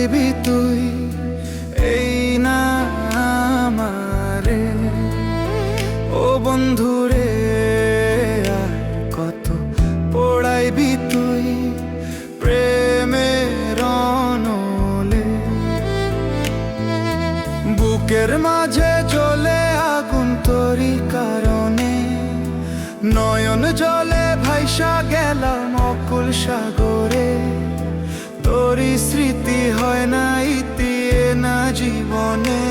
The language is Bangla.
পড়াইবি তুই এই না আমারে ও বন্ধুরে আর কত পড়াইবি তুই প্রেমের অনলে বুকের মাঝে জ্বলে আগুন তোরি কারণে নয়ন জলে ভাইসা গেলাম অকুল সাগরে তোরি স্মৃতি হয় না ইতিয়ে না জীবনে